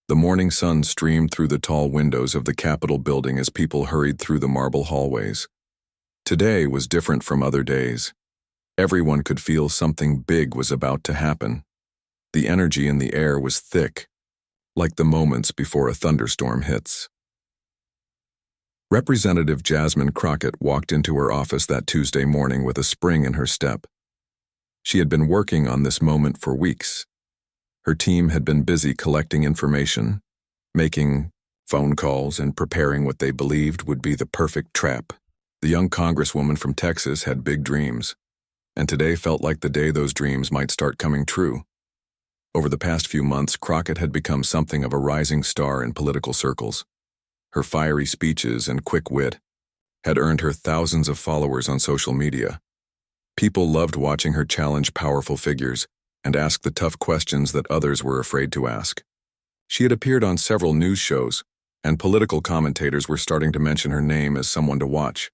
The morning sun streamed through the tall windows of the Capitol building as people hurried through the marble hallways. Today was different from other days. Everyone could feel something big was about to happen. The energy in the air was thick, like the moments before a thunderstorm hits. Representative Jasmine Crockett walked into her office that Tuesday morning with a spring in her step. She had been working on this moment for weeks. Her team had been busy collecting information, making phone calls, and preparing what they believed would be the perfect trap. The young congresswoman from Texas had big dreams, and today felt like the day those dreams might start coming true. Over the past few months, Crockett had become something of a rising star in political circles. Her fiery speeches and quick wit had earned her thousands of followers on social media. People loved watching her challenge powerful figures and ask the tough questions that others were afraid to ask. She had appeared on several news shows, and political commentators were starting to mention her name as someone to watch.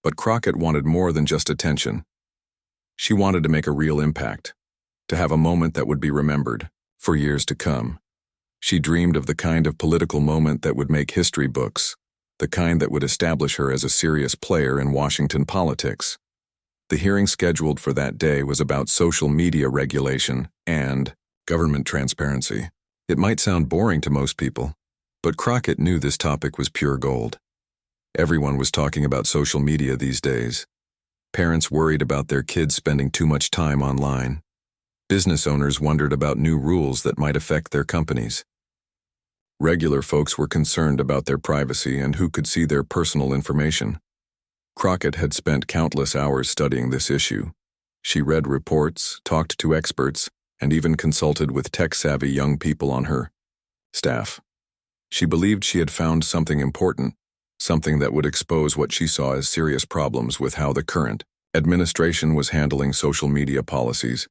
But Crockett wanted more than just attention. She wanted to make a real impact, to have a moment that would be remembered for years to come. She dreamed of the kind of political moment that would make history books, the kind that would establish her as a serious player in Washington politics. The hearing scheduled for that day was about social media regulation and government transparency. It might sound boring to most people, but Crockett knew this topic was pure gold. Everyone was talking about social media these days. Parents worried about their kids spending too much time online. Business owners wondered about new rules that might affect their companies. Regular folks were concerned about their privacy and who could see their personal information. Crockett had spent countless hours studying this issue. She read reports, talked to experts, and even consulted with tech-savvy young people on her staff. She believed she had found something important, something that would expose what she saw as serious problems with how the current administration was handling social media policies.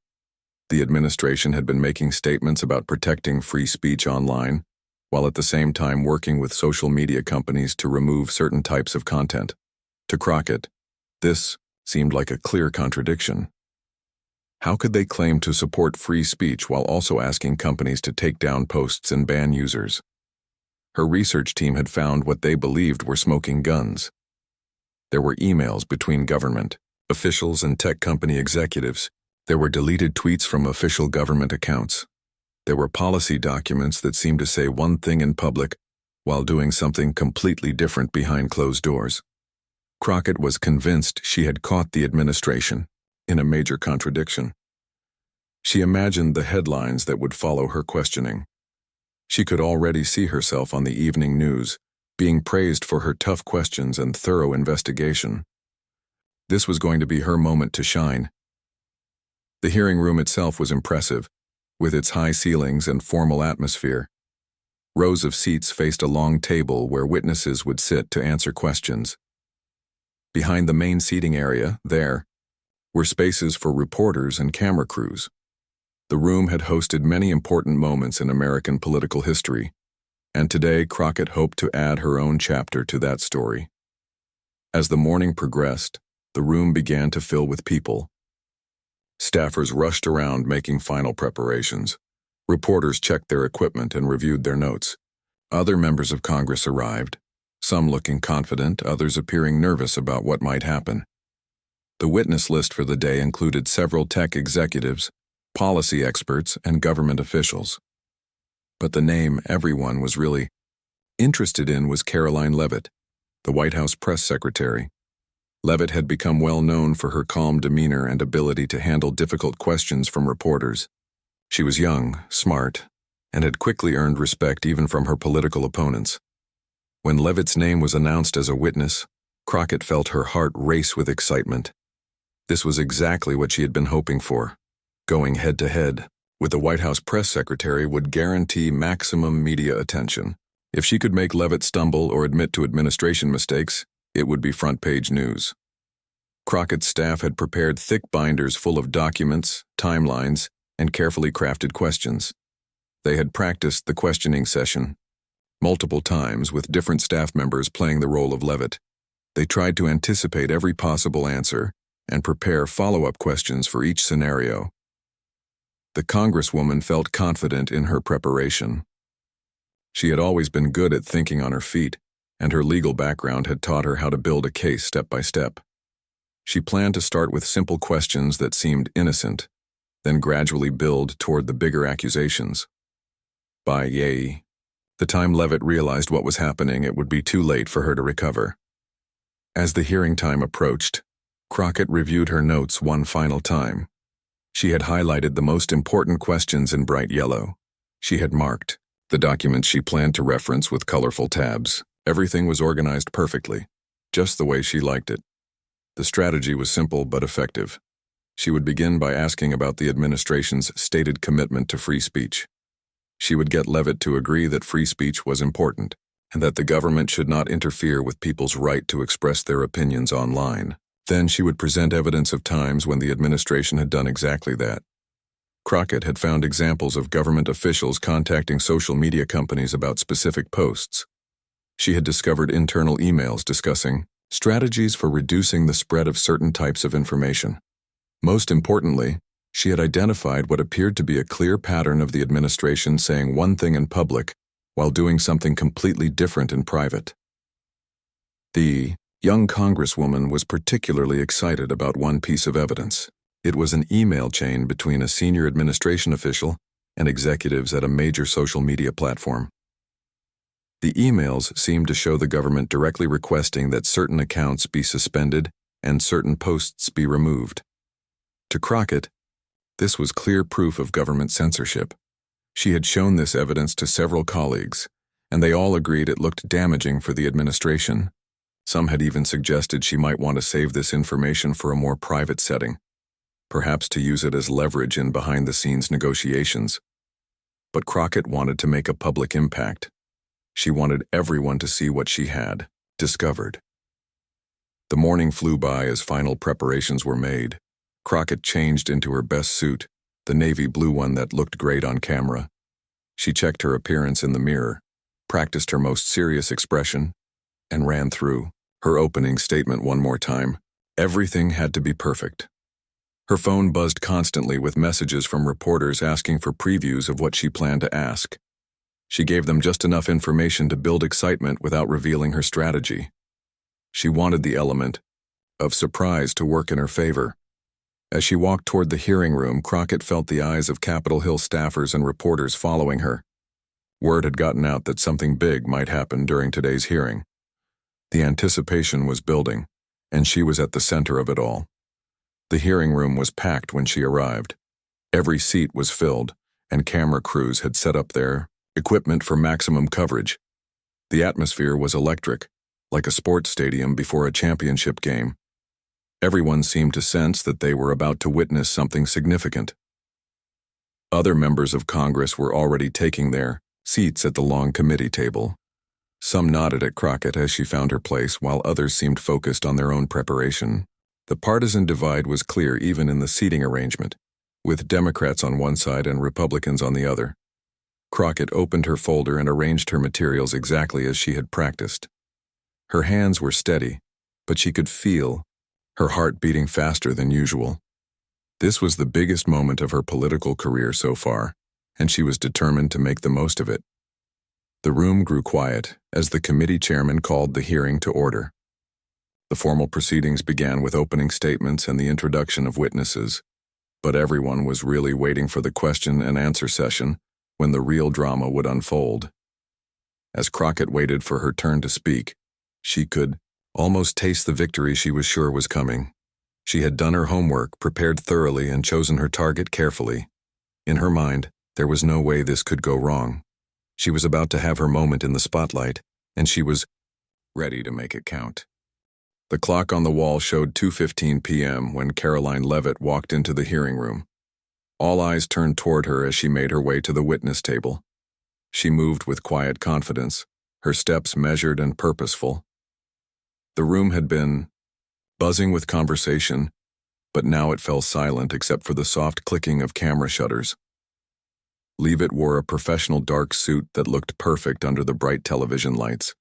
The administration had been making statements about protecting free speech online, while at the same time working with social media companies to remove certain types of content. To Crockett, this seemed like a clear contradiction. How could they claim to support free speech while also asking companies to take down posts and ban users? Her research team had found what they believed were smoking guns. There were emails between government officials and tech company executives. There were deleted tweets from official government accounts. There were policy documents that seemed to say one thing in public while doing something completely different behind closed doors. Crockett was convinced she had caught the administration in a major contradiction. She imagined the headlines that would follow her questioning. She could already see herself on the evening news, being praised for her tough questions and thorough investigation. This was going to be her moment to shine. The hearing room itself was impressive, with its high ceilings and formal atmosphere. Rows of seats faced a long table where witnesses would sit to answer questions. Behind the main seating area, there, were spaces for reporters and camera crews. The room had hosted many important moments in American political history, and today Crockett hoped to add her own chapter to that story. As the morning progressed, the room began to fill with people. Staffers rushed around making final preparations. Reporters checked their equipment and reviewed their notes. Other members of Congress arrived, some looking confident, others appearing nervous about what might happen. The witness list for the day included several tech executives, policy experts, and government officials. But the name everyone was really interested in was Karoline Leavitt, the White House press secretary. Leavitt had become well known for her calm demeanor and ability to handle difficult questions from reporters. She was young, smart, and had quickly earned respect even from her political opponents. When Leavitt's name was announced as a witness, Crockett felt her heart race with excitement. This was exactly what she had been hoping for. Going head-to-head with the White House press secretary would guarantee maximum media attention. If she could make Leavitt stumble or admit to administration mistakes, it would be front-page news. Crockett's staff had prepared thick binders full of documents, timelines, and carefully crafted questions. They had practiced the questioning session multiple times with different staff members playing the role of Leavitt. They tried to anticipate every possible answer and prepare follow-up questions for each scenario. The Congresswoman felt confident in her preparation. She had always been good at thinking on her feet, and her legal background had taught her how to build a case step by step. She planned to start with simple questions that seemed innocent, then gradually build toward the bigger accusations. By the time Leavitt realized what was happening, it would be too late for her to recover. As the hearing time approached, Crockett reviewed her notes one final time. She had highlighted the most important questions in bright yellow. She had marked the documents she planned to reference with colorful tabs. Everything was organized perfectly, just the way she liked it. The strategy was simple but effective. She would begin by asking about the administration's stated commitment to free speech. She would get Leavitt to agree that free speech was important, and that the government should not interfere with people's right to express their opinions online. Then she would present evidence of times when the administration had done exactly that. Crockett had found examples of government officials contacting social media companies about specific posts. She had discovered internal emails discussing strategies for reducing the spread of certain types of information. Most importantly, she had identified what appeared to be a clear pattern of the administration saying one thing in public while doing something completely different in private. The young congresswoman was particularly excited about one piece of evidence. It was an email chain between a senior administration official and executives at a major social media platform. The emails seemed to show the government directly requesting that certain accounts be suspended and certain posts be removed. To Crockett, this was clear proof of government censorship. She had shown this evidence to several colleagues, and they all agreed it looked damaging for the administration. Some had even suggested she might want to save this information for a more private setting, perhaps to use it as leverage in behind-the-scenes negotiations. But Crockett wanted to make a public impact. She wanted everyone to see what she had discovered. The morning flew by as final preparations were made. Crockett changed into her best suit, the navy blue one that looked great on camera. She checked her appearance in the mirror, practiced her most serious expression, and ran through her opening statement one more time. Everything had to be perfect. Her phone buzzed constantly with messages from reporters asking for previews of what she planned to ask. She gave them just enough information to build excitement without revealing her strategy. She wanted the element of surprise to work in her favor. As she walked toward the hearing room, Crockett felt the eyes of Capitol Hill staffers and reporters following her. Word had gotten out that something big might happen during today's hearing. The anticipation was building, and she was at the center of it all. The hearing room was packed when she arrived. Every seat was filled, and camera crews had set up their equipment for maximum coverage. The atmosphere was electric, like a sports stadium before a championship game. Everyone seemed to sense that they were about to witness something significant. Other members of Congress were already taking their seats at the long committee table. Some nodded at Crockett as she found her place, while others seemed focused on their own preparation. The partisan divide was clear even in the seating arrangement, with Democrats on one side and Republicans on the other. Crockett opened her folder and arranged her materials exactly as she had practiced. Her hands were steady, but she could feel her heart beating faster than usual. This was the biggest moment of her political career so far, and she was determined to make the most of it. The room grew quiet as the committee chairman called the hearing to order. The formal proceedings began with opening statements and the introduction of witnesses, but everyone was really waiting for the question and answer session when the real drama would unfold. As Crockett waited for her turn to speak, she could almost taste the victory she was sure was coming. She had done her homework, prepared thoroughly, and chosen her target carefully. In her mind, there was no way this could go wrong. She was about to have her moment in the spotlight, and she was ready to make it count. The clock on the wall showed 2:15 p.m. when Karoline Leavitt walked into the hearing room. All eyes turned toward her as she made her way to the witness table. She moved with quiet confidence, her steps measured and purposeful. The room had been buzzing with conversation, but now it fell silent except for the soft clicking of camera shutters. Leavitt wore a professional dark suit that looked perfect under the bright television lights.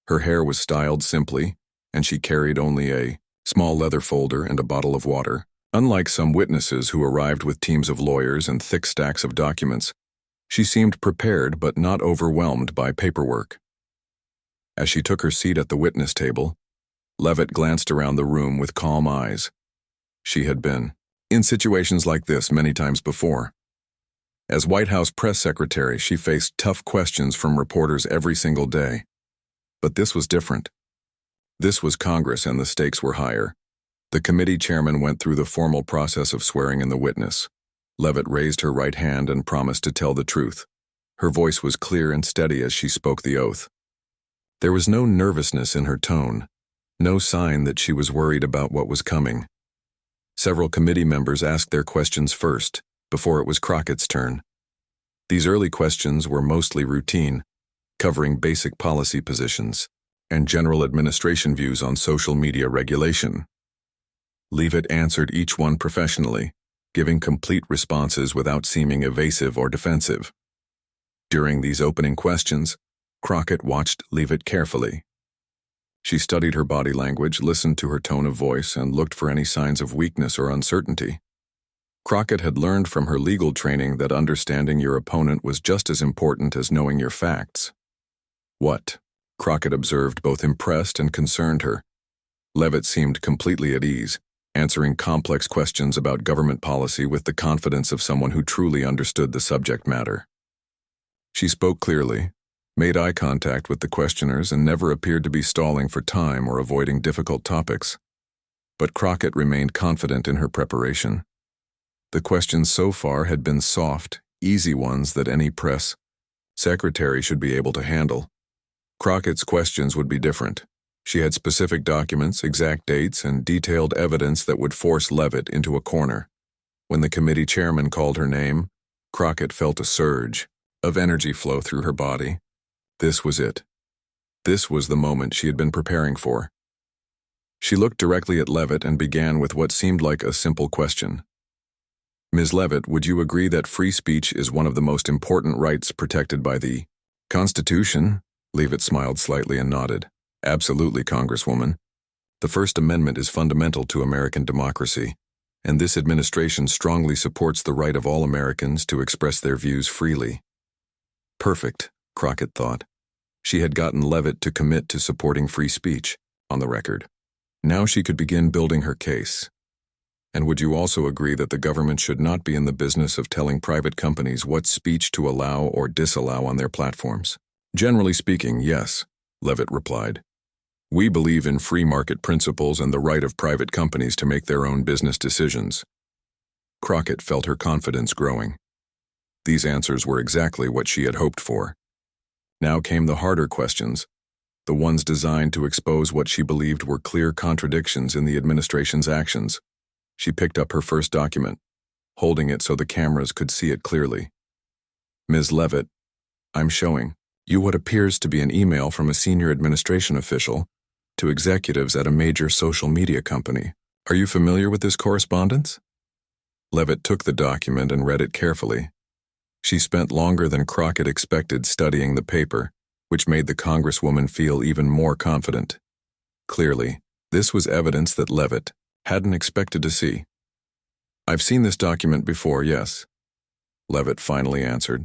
Her hair was styled simply, and she carried only a small leather folder and a bottle of water. Unlike some witnesses who arrived with teams of lawyers and thick stacks of documents, She seemed prepared but not overwhelmed by paperwork. As she took her seat at the witness table, Leavitt glanced around the room with calm eyes. She had been in situations like this many times before. As White House press secretary, she faced tough questions from reporters every single day. But this was different. This was Congress, and the stakes were higher. The committee chairman went through the formal process of swearing in the witness. Leavitt raised her right hand and promised to tell the truth. Her voice was clear and steady as she spoke the oath. There was no nervousness in her tone, no sign that she was worried about what was coming. Several committee members asked their questions first, before it was Crockett's turn. These early questions were mostly routine, covering basic policy positions and general administration views on social media regulation. Leavitt answered each one professionally, giving complete responses without seeming evasive or defensive. During these opening questions, Crockett watched Leavitt carefully. She studied her body language, listened to her tone of voice, and looked for any signs of weakness or uncertainty. Crockett had learned from her legal training that understanding your opponent was just as important as knowing your facts. What? Crockett observed both impressed and concerned her. Leavitt seemed completely at ease, answering complex questions about government policy with the confidence of someone who truly understood the subject matter. She spoke clearly, made eye contact with the questioners, and never appeared to be stalling for time or avoiding difficult topics. But Crockett remained confident in her preparation. The questions so far had been soft, easy ones that any press secretary should be able to handle. Crockett's questions would be different. She had specific documents, exact dates, and detailed evidence that would force Leavitt into a corner. When the committee chairman called her name, Crockett felt a surge of energy flow through her body. This was it. This was the moment she had been preparing for. She looked directly at Leavitt and began with what seemed like a simple question. Ms. Leavitt, would you agree that free speech is one of the most important rights protected by the Constitution? Leavitt smiled slightly and nodded. Absolutely, Congresswoman. The First Amendment is fundamental to American democracy, and this administration strongly supports the right of all Americans to express their views freely. Perfect, Crockett thought. She had gotten Leavitt to commit to supporting free speech, on the record. Now she could begin building her case. And would you also agree that the government should not be in the business of telling private companies what speech to allow or disallow on their platforms? Generally speaking, yes, Leavitt replied. We believe in free market principles and the right of private companies to make their own business decisions. Crockett felt her confidence growing. These answers were exactly what she had hoped for. Now came the harder questions, the ones designed to expose what she believed were clear contradictions in the administration's actions. She picked up her first document, holding it so the cameras could see it clearly. Ms. Leavitt, I'm showing you what appears to be an email from a senior administration official to executives at a major social media company. Are you familiar with this correspondence? Leavitt took the document and read it carefully. She spent longer than Crockett expected studying the paper, which made the Congresswoman feel even more confident. Clearly, this was evidence that Leavitt hadn't expected to see. I've seen this document before, yes, Leavitt finally answered.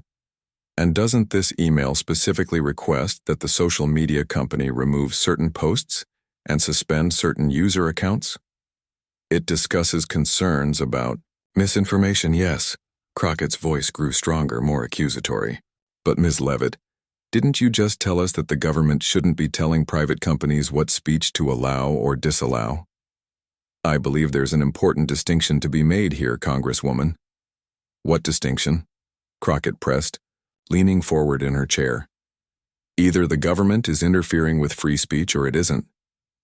And doesn't this email specifically request that the social media company remove certain posts and suspend certain user accounts? It discusses concerns about misinformation, yes. Crockett's voice grew stronger, more accusatory. But Ms. Leavitt, didn't you just tell us that the government shouldn't be telling private companies what speech to allow or disallow? I believe there's an important distinction to be made here, Congresswoman. What distinction? Crockett pressed, leaning forward in her chair. Either the government is interfering with free speech or it isn't.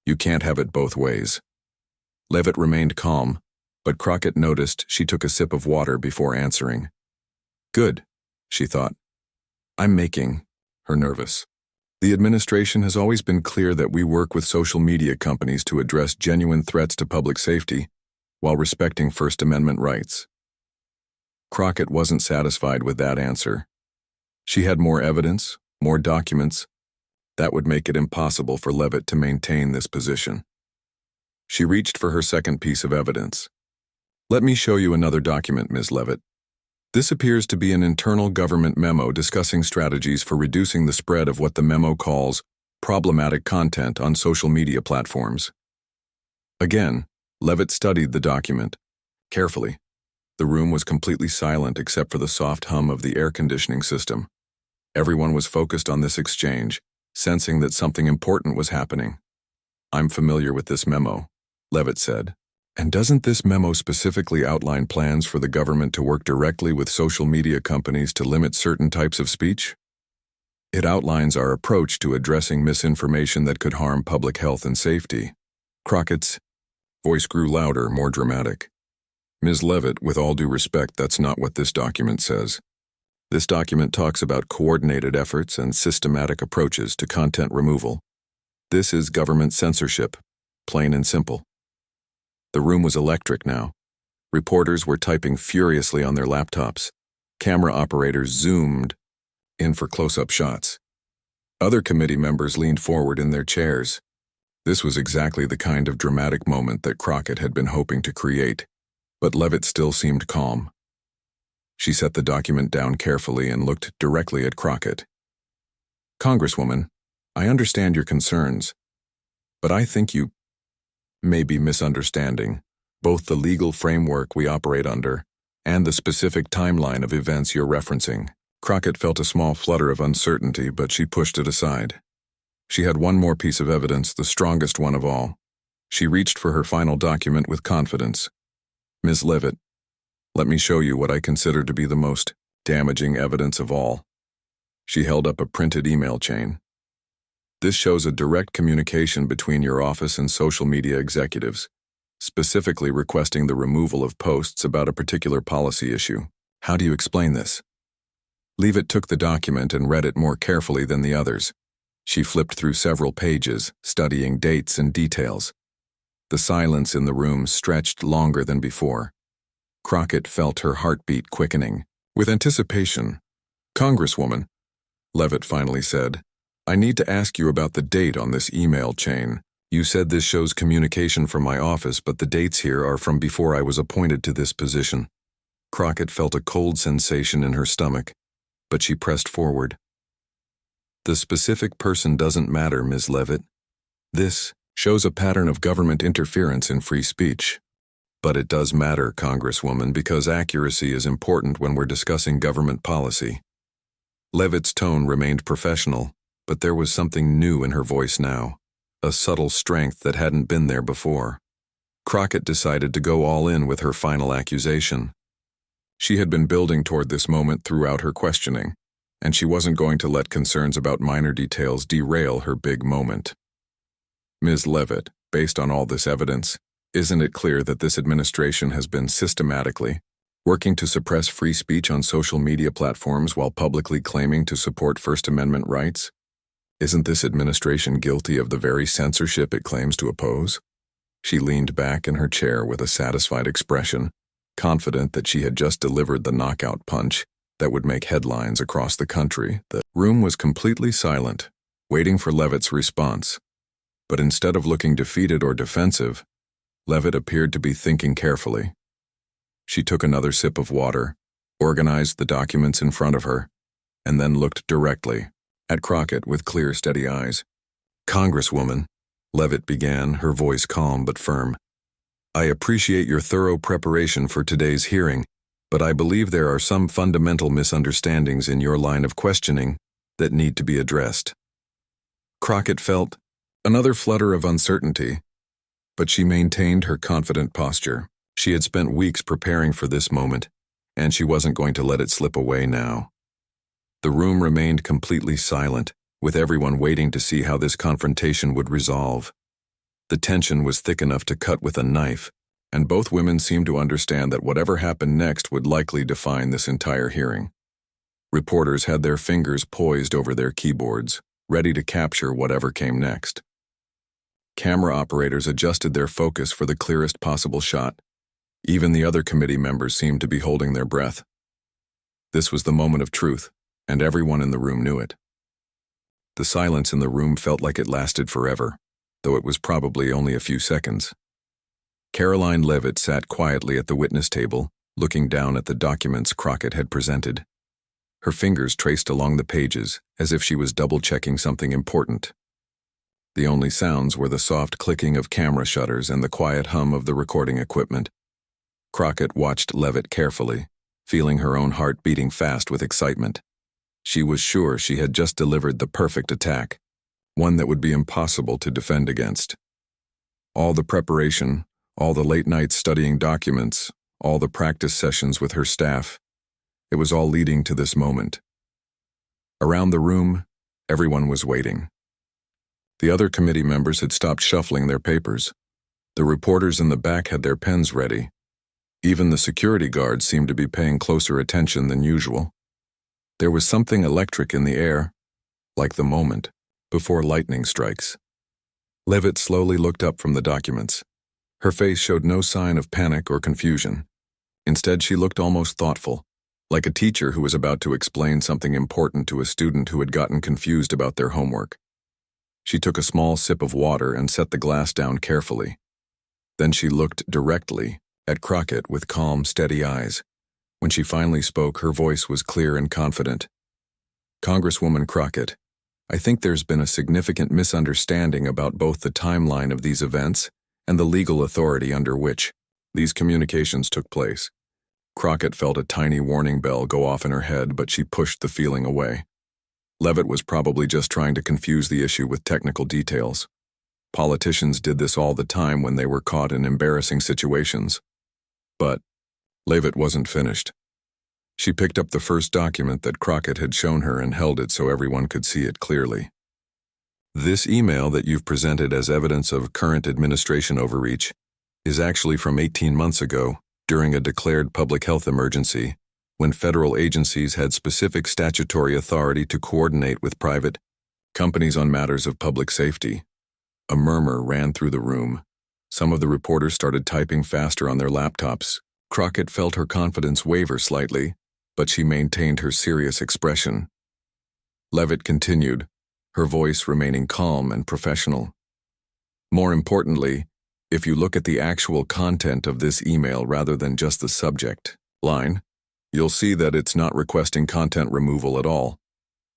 You can't have it both ways. Leavitt remained calm, but Crockett noticed she took a sip of water before answering. Good, she thought. I'm making her nervous. The administration has always been clear that we work with social media companies to address genuine threats to public safety while respecting First Amendment rights. Crockett wasn't satisfied with that answer. She had more evidence, more documents. That would make it impossible for Leavitt to maintain this position. She reached for her second piece of evidence. Let me show you another document, Ms. Leavitt. This appears to be an internal government memo discussing strategies for reducing the spread of what the memo calls problematic content on social media platforms. Again, Leavitt studied the document carefully. The room was completely silent except for the soft hum of the air conditioning system. Everyone was focused on this exchange, sensing that something important was happening. "I'm familiar with this memo," Leavitt said. "And doesn't this memo specifically outline plans for the government to work directly with social media companies to limit certain types of speech? It outlines our approach to addressing misinformation that could harm public health and safety." Crockett's voice grew louder, more dramatic. "Ms. Leavitt, with all due respect, that's not what this document says. This document talks about coordinated efforts and systematic approaches to content removal. This is government censorship, plain and simple." The room was electric now. Reporters were typing furiously on their laptops. Camera operators zoomed in for close-up shots. Other committee members leaned forward in their chairs. This was exactly the kind of dramatic moment that Crockett had been hoping to create, but Leavitt still seemed calm. She set the document down carefully and looked directly at Crockett. "Congresswoman, I understand your concerns, but I think you may be misunderstanding both the legal framework we operate under and the specific timeline of events you're referencing." Crockett felt a small flutter of uncertainty, but she pushed it aside. She had one more piece of evidence, the strongest one of all. She reached for her final document with confidence. "Ms. Leavitt, let me show you what I consider to be the most damaging evidence of all." She held up a printed email chain. "This shows a direct communication between your office and social media executives, specifically requesting the removal of posts about a particular policy issue. How do you explain this?" Leavitt took the document and read it more carefully than the others. She flipped through several pages, studying dates and details. The silence in the room stretched longer than before. Crockett felt her heartbeat quickening. With anticipation, "Congresswoman," Leavitt finally said, "I need to ask you about the date on this email chain. You said this shows communication from my office, but the dates here are from before I was appointed to this position." Crockett felt a cold sensation in her stomach, but she pressed forward. "The specific person doesn't matter, Ms. Leavitt. This shows a pattern of government interference in free speech. But it does matter, Congresswoman, because accuracy is important when we're discussing government policy." Leavitt's tone remained professional, but there was something new in her voice now, a subtle strength that hadn't been there before. Crockett decided to go all in with her final accusation. She had been building toward this moment throughout her questioning, and she wasn't going to let concerns about minor details derail her big moment. "Ms. Leavitt, based on all this evidence, isn't it clear that this administration has been systematically working to suppress free speech on social media platforms while publicly claiming to support First Amendment rights? Isn't this administration guilty of the very censorship it claims to oppose?" She leaned back in her chair with a satisfied expression, confident that she had just delivered the knockout punch that would make headlines across the country. The room was completely silent, waiting for Leavitt's response. But instead of looking defeated or defensive, Leavitt appeared to be thinking carefully. She took another sip of water, organized the documents in front of her, and then looked directly at Crockett with clear, steady eyes. "Congresswoman," Leavitt began, her voice calm but firm, "I appreciate your thorough preparation for today's hearing, but I believe there are some fundamental misunderstandings in your line of questioning that need to be addressed." Crockett felt another flutter of uncertainty, but she maintained her confident posture. She had spent weeks preparing for this moment, and she wasn't going to let it slip away now. The room remained completely silent, with everyone waiting to see how this confrontation would resolve. The tension was thick enough to cut with a knife, and both women seemed to understand that whatever happened next would likely define this entire hearing. Reporters had their fingers poised over their keyboards, ready to capture whatever came next. Camera operators adjusted their focus for the clearest possible shot. Even the other committee members seemed to be holding their breath. This was the moment of truth, and everyone in the room knew it. The silence in the room felt like it lasted forever, though it was probably only a few seconds. Karoline Leavitt sat quietly at the witness table, looking down at the documents Crockett had presented. Her fingers traced along the pages as if she was double-checking something important. The only sounds were the soft clicking of camera shutters and the quiet hum of the recording equipment. Crockett watched Leavitt carefully, feeling her own heart beating fast with excitement. She was sure she had just delivered the perfect attack, one that would be impossible to defend against. All the preparation, all the late nights studying documents, all the practice sessions with her staff, it was all leading to this moment. Around the room, everyone was waiting. The other committee members had stopped shuffling their papers. The reporters in the back had their pens ready. Even the security guards seemed to be paying closer attention than usual. There was something electric in the air, like the moment before lightning strikes. Leavitt slowly looked up from the documents. Her face showed no sign of panic or confusion. Instead, she looked almost thoughtful, like a teacher who was about to explain something important to a student who had gotten confused about their homework. She took a small sip of water and set the glass down carefully. Then she looked directly at Crockett with calm, steady eyes. When she finally spoke, her voice was clear and confident. "Congresswoman Crockett, I think there's been a significant misunderstanding about both the timeline of these events and the legal authority under which these communications took place." Crockett felt a tiny warning bell go off in her head, but she pushed the feeling away. Leavitt was probably just trying to confuse the issue with technical details. Politicians did this all the time when they were caught in embarrassing situations. But Leavitt wasn't finished. She picked up the first document that Crockett had shown her and held it so everyone could see it clearly. "This email that you've presented as evidence of current administration overreach is actually from 18 months ago, during a declared public health emergency, when federal agencies had specific statutory authority to coordinate with private companies on matters of public safety." A murmur ran through the room. Some of the reporters started typing faster on their laptops. Crockett felt her confidence waver slightly, but she maintained her serious expression. Leavitt continued, her voice remaining calm and professional. "More importantly, if you look at the actual content of this email rather than just the subject line, you'll see that it's not requesting content removal at all.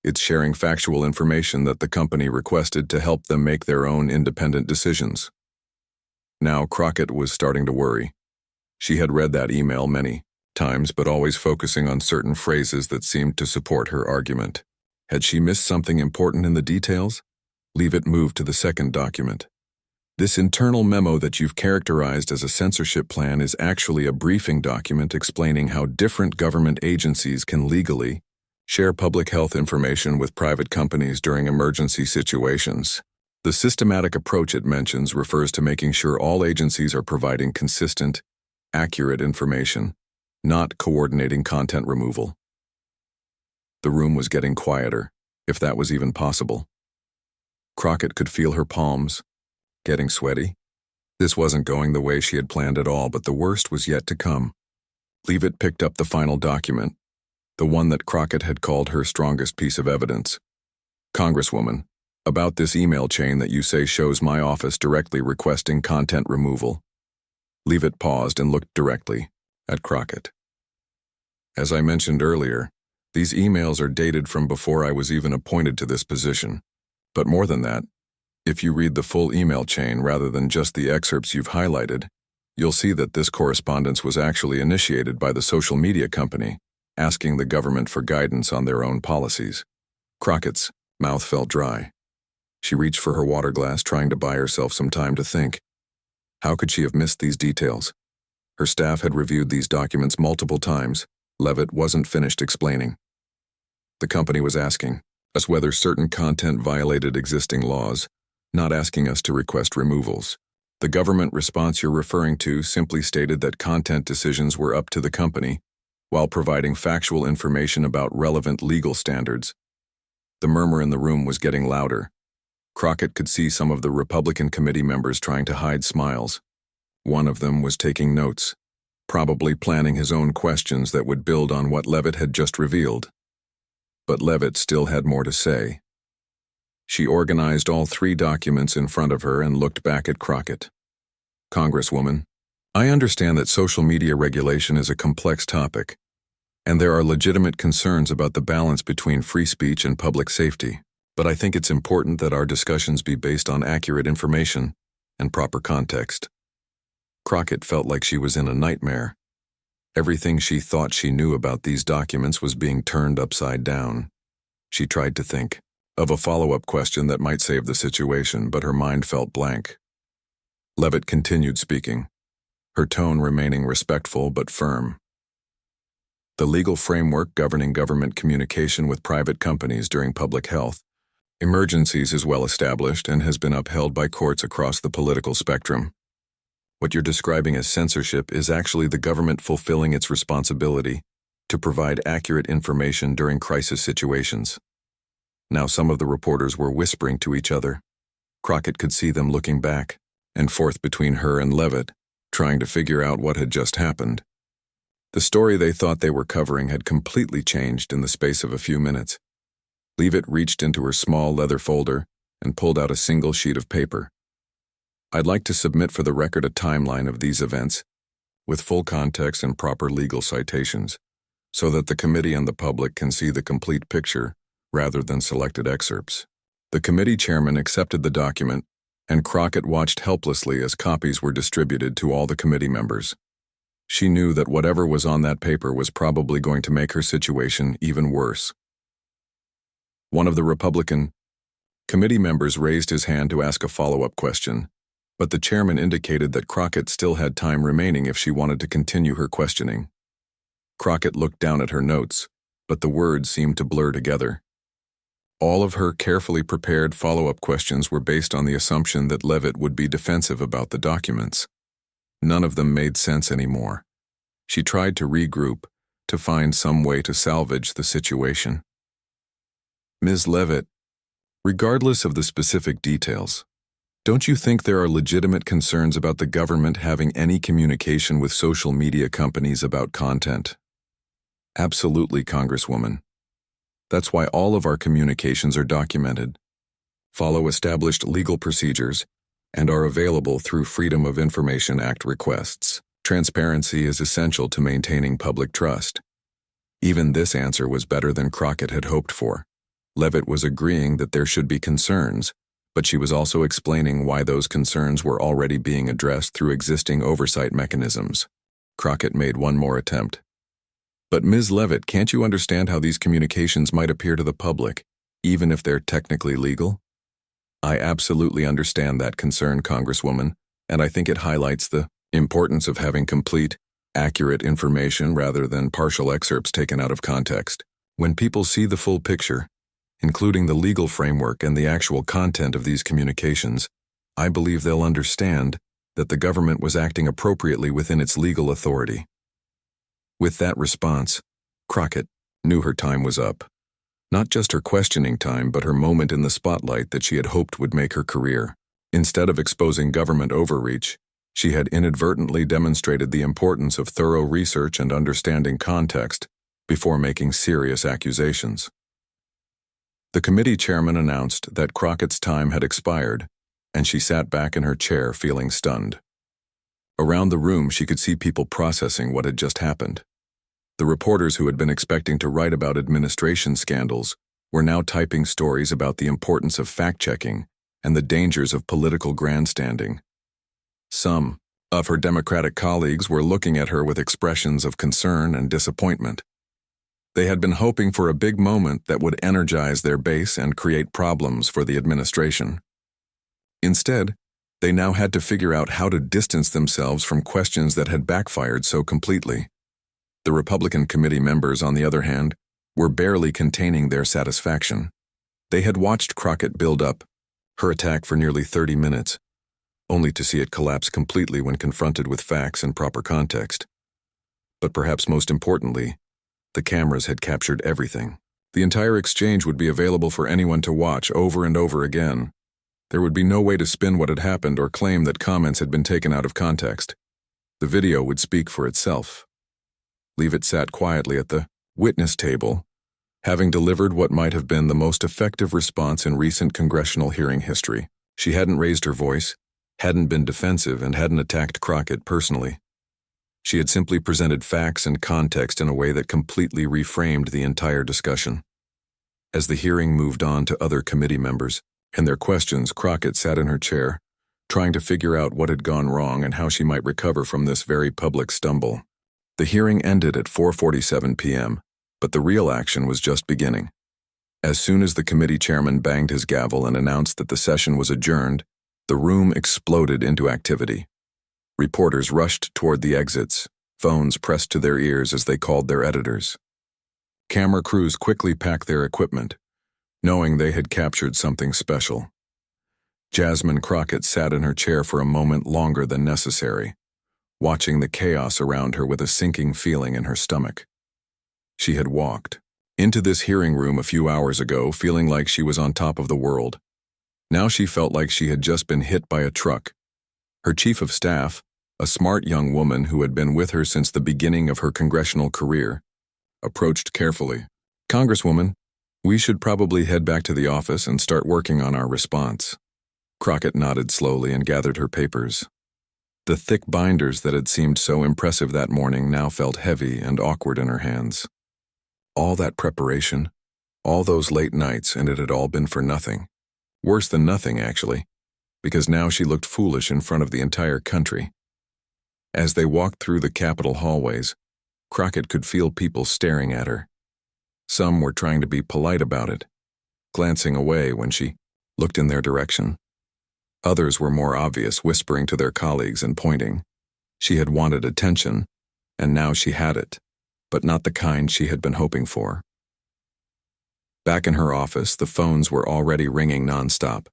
It's sharing factual information that the company requested to help them make their own independent decisions." Now Crockett was starting to worry. She had read that email many times, but always focusing on certain phrases that seemed to support her argument. Had she missed something important in the details? Leavitt moved to the second document. "This internal memo that you've characterized as a censorship plan is actually a briefing document explaining how different government agencies can legally share public health information with private companies during emergency situations. The systematic approach it mentions refers to making sure all agencies are providing consistent, accurate information, not coordinating content removal." The room was getting quieter, if that was even possible. Crockett could feel her palms getting sweaty. This wasn't going the way she had planned at all, but the worst was yet to come. Leavitt picked up the final document, the one that Crockett had called her strongest piece of evidence. "Congresswoman, about this email chain that you say shows my office directly requesting content removal." Leavitt paused and looked directly at Crockett. "As I mentioned earlier, these emails are dated from before I was even appointed to this position. But more than that, if you read the full email chain rather than just the excerpts you've highlighted, you'll see that this correspondence was actually initiated by the social media company, asking the government for guidance on their own policies." Crockett's mouth felt dry. She reached for her water glass, trying to buy herself some time to think. How could she have missed these details? Her staff had reviewed these documents multiple times. Leavitt wasn't finished explaining. "The company was asking us whether certain content violated existing laws, not asking us to request removals. The government response you're referring to simply stated that content decisions were up to the company, while providing factual information about relevant legal standards." The murmur in the room was getting louder. Crockett could see some of the Republican committee members trying to hide smiles. One of them was taking notes, probably planning his own questions that would build on what Leavitt had just revealed. But Leavitt still had more to say. She organized all three documents in front of her and looked back at Crockett. "Congresswoman, I understand that social media regulation is a complex topic, and there are legitimate concerns about the balance between free speech and public safety, but I think it's important that our discussions be based on accurate information and proper context. Crockett felt like she was in a nightmare. Everything she thought she knew about these documents was being turned upside down. She tried to think of a follow-up question that might save the situation, but her mind felt blank. Leavitt continued speaking, her tone remaining respectful but firm. The legal framework governing government communication with private companies during public health emergencies is well established and has been upheld by courts across the political spectrum. What you're describing as censorship is actually the government fulfilling its responsibility to provide accurate information during crisis situations. Now some of the reporters were whispering to each other. Crockett could see them looking back and forth between her and Leavitt, trying to figure out what had just happened. The story they thought they were covering had completely changed in the space of a few minutes. Leavitt reached into her small leather folder and pulled out a single sheet of paper. I'd like to submit for the record a timeline of these events, with full context and proper legal citations, so that the committee and the public can see the complete picture rather than selected excerpts. The committee chairman accepted the document, and Crockett watched helplessly as copies were distributed to all the committee members. She knew that whatever was on that paper was probably going to make her situation even worse. One of the Republican committee members raised his hand to ask a follow-up question, but the chairman indicated that Crockett still had time remaining if she wanted to continue her questioning. Crockett looked down at her notes, but the words seemed to blur together. All of her carefully prepared follow-up questions were based on the assumption that Leavitt would be defensive about the documents. None of them made sense anymore. She tried to regroup, to find some way to salvage the situation. Ms. Leavitt, regardless of the specific details, don't you think there are legitimate concerns about the government having any communication with social media companies about content? Absolutely, Congresswoman. That's why all of our communications are documented, follow established legal procedures, and are available through Freedom of Information Act requests. Transparency is essential to maintaining public trust. Even this answer was better than Crockett had hoped for. Leavitt was agreeing that there should be concerns, but she was also explaining why those concerns were already being addressed through existing oversight mechanisms. Crockett made one more attempt. But Ms. Leavitt, can't you understand how these communications might appear to the public, even if they're technically legal? I absolutely understand that concern, Congresswoman, and I think it highlights the importance of having complete, accurate information rather than partial excerpts taken out of context. When people see the full picture, including the legal framework and the actual content of these communications, I believe they'll understand that the government was acting appropriately within its legal authority. With that response, Crockett knew her time was up. Not just her questioning time, but her moment in the spotlight that she had hoped would make her career. Instead of exposing government overreach, she had inadvertently demonstrated the importance of thorough research and understanding context before making serious accusations. The committee chairman announced that Crockett's time had expired, and she sat back in her chair feeling stunned. Around the room, she could see people processing what had just happened. The reporters who had been expecting to write about administration scandals were now typing stories about the importance of fact-checking and the dangers of political grandstanding. Some of her Democratic colleagues were looking at her with expressions of concern and disappointment. They had been hoping for a big moment that would energize their base and create problems for the administration. Instead, they now had to figure out how to distance themselves from questions that had backfired so completely. The Republican committee members, on the other hand, were barely containing their satisfaction. They had watched Crockett build up her attack for nearly 30 minutes, only to see it collapse completely when confronted with facts and proper context. But perhaps most importantly, the cameras had captured everything. The entire exchange would be available for anyone to watch over and over again. There would be no way to spin what had happened or claim that comments had been taken out of context. The video would speak for itself. Leavitt sat quietly at the witness table, having delivered what might have been the most effective response in recent congressional hearing history. She hadn't raised her voice, hadn't been defensive, and hadn't attacked Crockett personally. She had simply presented facts and context in a way that completely reframed the entire discussion. As the hearing moved on to other committee members and their questions, Crockett sat in her chair, trying to figure out what had gone wrong and how she might recover from this very public stumble. The hearing ended at 4:47 p.m., but the real action was just beginning. As soon as the committee chairman banged his gavel and announced that the session was adjourned, the room exploded into activity. Reporters rushed toward the exits, phones pressed to their ears as they called their editors. Camera crews quickly packed their equipment, knowing they had captured something special. Jasmine Crockett sat in her chair for a moment longer than necessary, watching the chaos around her with a sinking feeling in her stomach. She had walked into this hearing room a few hours ago feeling like she was on top of the world. Now she felt like she had just been hit by a truck. Her chief of staff, a smart young woman who had been with her since the beginning of her congressional career, approached carefully. "Congresswoman, we should probably head back to the office and start working on our response." Crockett nodded slowly and gathered her papers. The thick binders that had seemed so impressive that morning now felt heavy and awkward in her hands. All that preparation, all those late nights, and it had all been for nothing. Worse than nothing, actually, because now she looked foolish in front of the entire country. As they walked through the Capitol hallways, Crockett could feel people staring at her. Some were trying to be polite about it, glancing away when she looked in their direction. Others were more obvious, whispering to their colleagues and pointing. She had wanted attention, and now she had it, but not the kind she had been hoping for. Back in her office, the phones were already ringing nonstop.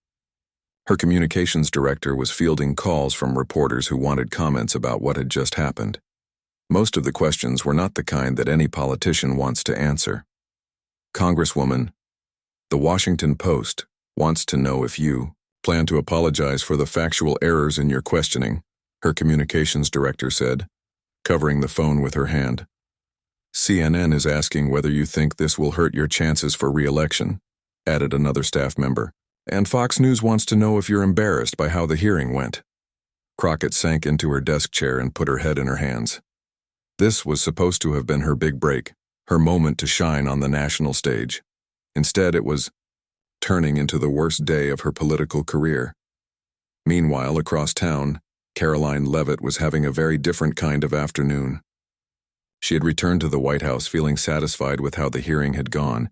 Her communications director was fielding calls from reporters who wanted comments about what had just happened. Most of the questions were not the kind that any politician wants to answer. "Congresswoman, the Washington Post wants to know if you plan to apologize for the factual errors in your questioning," her communications director said, covering the phone with her hand. "CNN is asking whether you think this will hurt your chances for re-election," added another staff member. "And Fox News wants to know if you're embarrassed by how the hearing went." Crockett sank into her desk chair and put her head in her hands. This was supposed to have been her big break, her moment to shine on the national stage. Instead, it was turning into the worst day of her political career. Meanwhile, across town, Karoline Leavitt was having a very different kind of afternoon. She had returned to the White House feeling satisfied with how the hearing had gone,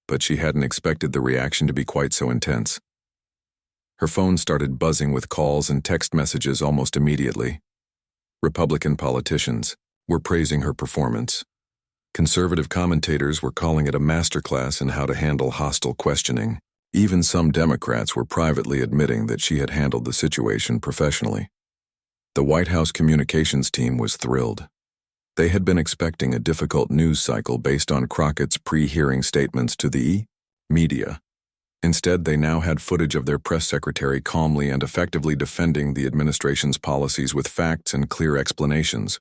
but she hadn't expected the reaction to be quite so intense. Her phone started buzzing with calls and text messages almost immediately. Republican politicians were praising her performance. Conservative commentators were calling it a masterclass in how to handle hostile questioning. Even some Democrats were privately admitting that she had handled the situation professionally. The White House communications team was thrilled. They had been expecting a difficult news cycle based on Crockett's pre-hearing statements to the media. Instead, they now had footage of their press secretary calmly and effectively defending the administration's policies with facts and clear explanations.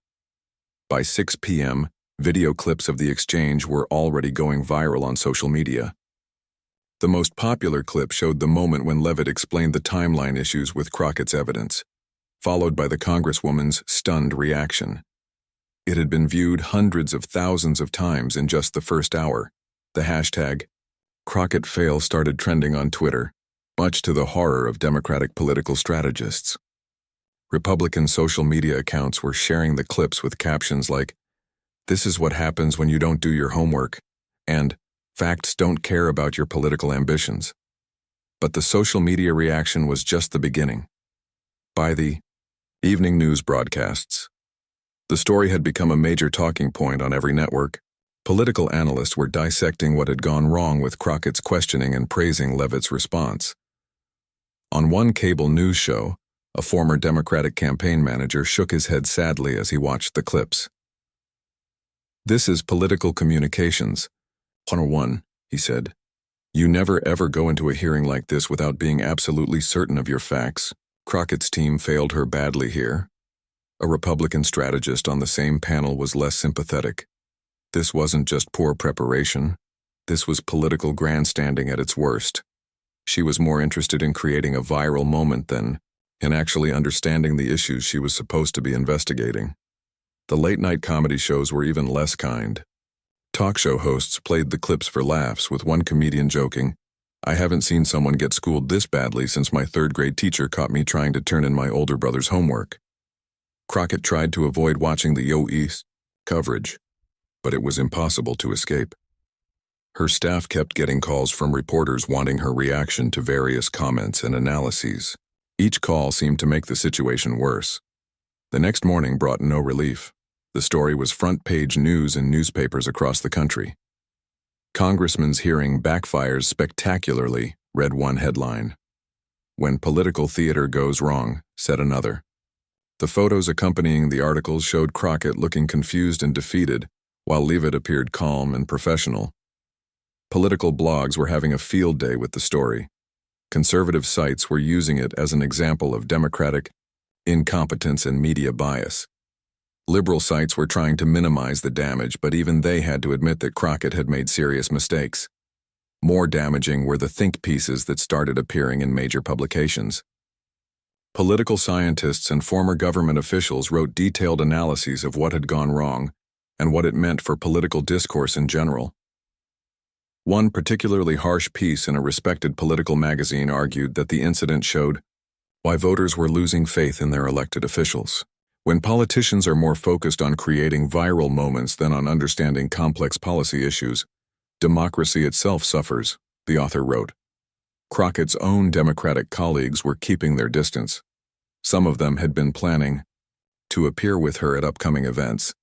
By 6 p.m., video clips of the exchange were already going viral on social media. The most popular clip showed the moment when Leavitt explained the timeline issues with Crockett's evidence, followed by the Congresswoman's stunned reaction. It had been viewed hundreds of thousands of times in just the first hour. The hashtag #CrockettFail started trending on Twitter, much to the horror of Democratic political strategists. Republican social media accounts were sharing the clips with captions like, "This is what happens when you don't do your homework," and "Facts don't care about your political ambitions." But the social media reaction was just the beginning. By the evening news broadcasts, the story had become a major talking point on every network. Political analysts were dissecting what had gone wrong with Crockett's questioning and praising Leavitt's response. On one cable news show, a former Democratic campaign manager shook his head sadly as he watched the clips. "This is political communications 101, he said. "You never ever go into a hearing like this without being absolutely certain of your facts. Crockett's team failed her badly here." A Republican strategist on the same panel was less sympathetic. This wasn't just poor preparation. This was political grandstanding at its worst. She was more interested in creating a viral moment than in actually understanding the issues she was supposed to be investigating. The late-night comedy shows were even less kind. Talk show hosts played the clips for laughs, with one comedian joking, "I haven't seen someone get schooled this badly since my third-grade teacher caught me trying to turn in my older brother's homework." Crockett tried to avoid watching the Yo East coverage, but it was impossible to escape. Her staff kept getting calls from reporters wanting her reaction to various comments and analyses. Each call seemed to make the situation worse. The next morning brought no relief. The story was front-page news in newspapers across the country. "Congressman's hearing backfires spectacularly," read one headline. "When political theater goes wrong," said another. The photos accompanying the articles showed Crockett looking confused and defeated, while Leavitt appeared calm and professional. Political blogs were having a field day with the story. Conservative sites were using it as an example of Democratic incompetence and media bias. Liberal sites were trying to minimize the damage, but even they had to admit that Crockett had made serious mistakes. More damaging were the think pieces that started appearing in major publications. Political scientists and former government officials wrote detailed analyses of what had gone wrong and what it meant for political discourse in general. One particularly harsh piece in a respected political magazine argued that the incident showed why voters were losing faith in their elected officials. When politicians are more focused on creating viral moments than on understanding complex policy issues, democracy itself suffers, the author wrote. Crockett's own Democratic colleagues were keeping their distance. Some of them had been planning to appear with her at upcoming events,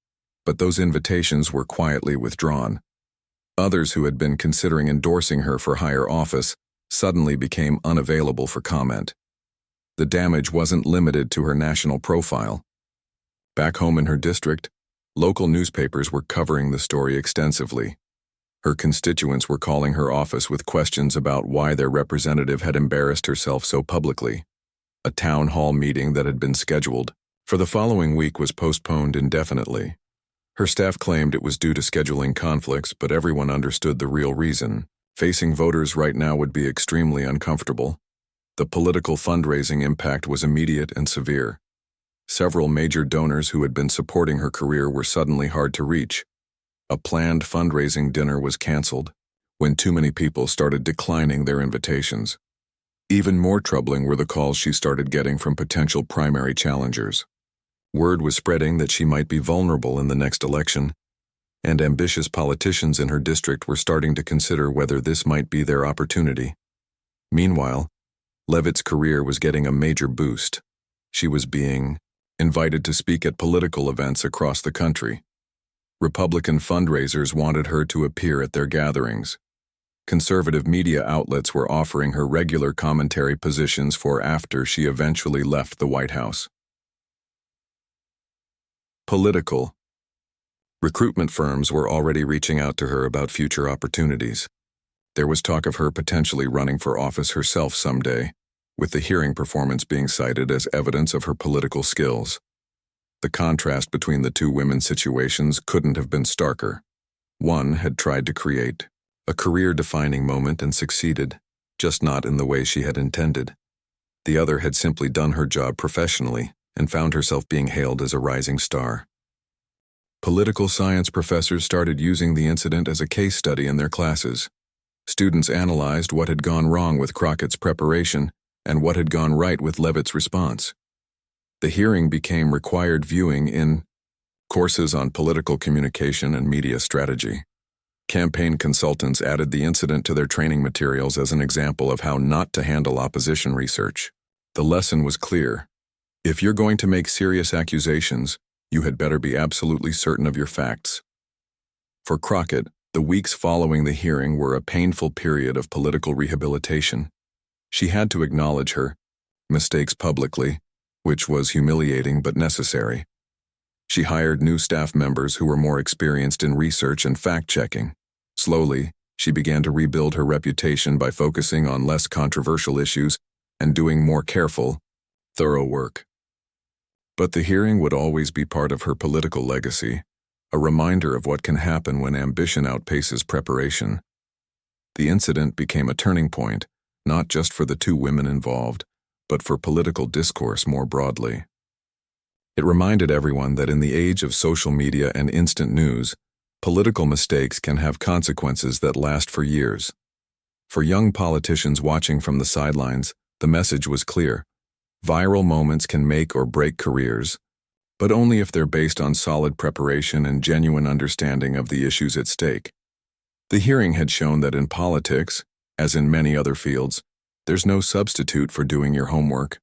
but those invitations were quietly withdrawn. Others who had been considering endorsing her for higher office suddenly became unavailable for comment. The damage wasn't limited to her national profile. Back home in her district, local newspapers were covering the story extensively. Her constituents were calling her office with questions about why their representative had embarrassed herself so publicly. A town hall meeting that had been scheduled for the following week was postponed indefinitely. Her staff claimed it was due to scheduling conflicts, but everyone understood the real reason. Facing voters right now would be extremely uncomfortable. The political fundraising impact was immediate and severe. Several major donors who had been supporting her career were suddenly hard to reach. A planned fundraising dinner was canceled when too many people started declining their invitations. Even more troubling were the calls she started getting from potential primary challengers. Word was spreading that she might be vulnerable in the next election, and ambitious politicians in her district were starting to consider whether this might be their opportunity. Meanwhile, Leavitt's career was getting a major boost. She was being invited to speak at political events across the country. Republican fundraisers wanted her to appear at their gatherings. Conservative media outlets were offering her regular commentary positions for after she eventually left the White House. Political. Recruitment firms were already reaching out to her about future opportunities. There was talk of her potentially running for office herself someday, with the hearing performance being cited as evidence of her political skills. The contrast between the two women's situations couldn't have been starker. One had tried to create a career-defining moment and succeeded, just not in the way she had intended. The other had simply done her job professionally and found herself being hailed as a rising star. Political science professors started using the incident as a case study in their classes. Students analyzed what had gone wrong with Crockett's preparation and what had gone right with Leavitt's response. The hearing became required viewing in courses on political communication and media strategy. Campaign consultants added the incident to their training materials as an example of how not to handle opposition research. The lesson was clear. If you're going to make serious accusations, you had better be absolutely certain of your facts. For Crockett, the weeks following the hearing were a painful period of political rehabilitation. She had to acknowledge her mistakes publicly, which was humiliating but necessary. She hired new staff members who were more experienced in research and fact-checking. Slowly, she began to rebuild her reputation by focusing on less controversial issues and doing more careful, thorough work. But the hearing would always be part of her political legacy, a reminder of what can happen when ambition outpaces preparation. The incident became a turning point, not just for the two women involved, but for political discourse more broadly. It reminded everyone that in the age of social media and instant news, political mistakes can have consequences that last for years. For young politicians watching from the sidelines, the message was clear. Viral moments can make or break careers, but only if they're based on solid preparation and genuine understanding of the issues at stake. The hearing had shown that in politics, as in many other fields, there's no substitute for doing your homework.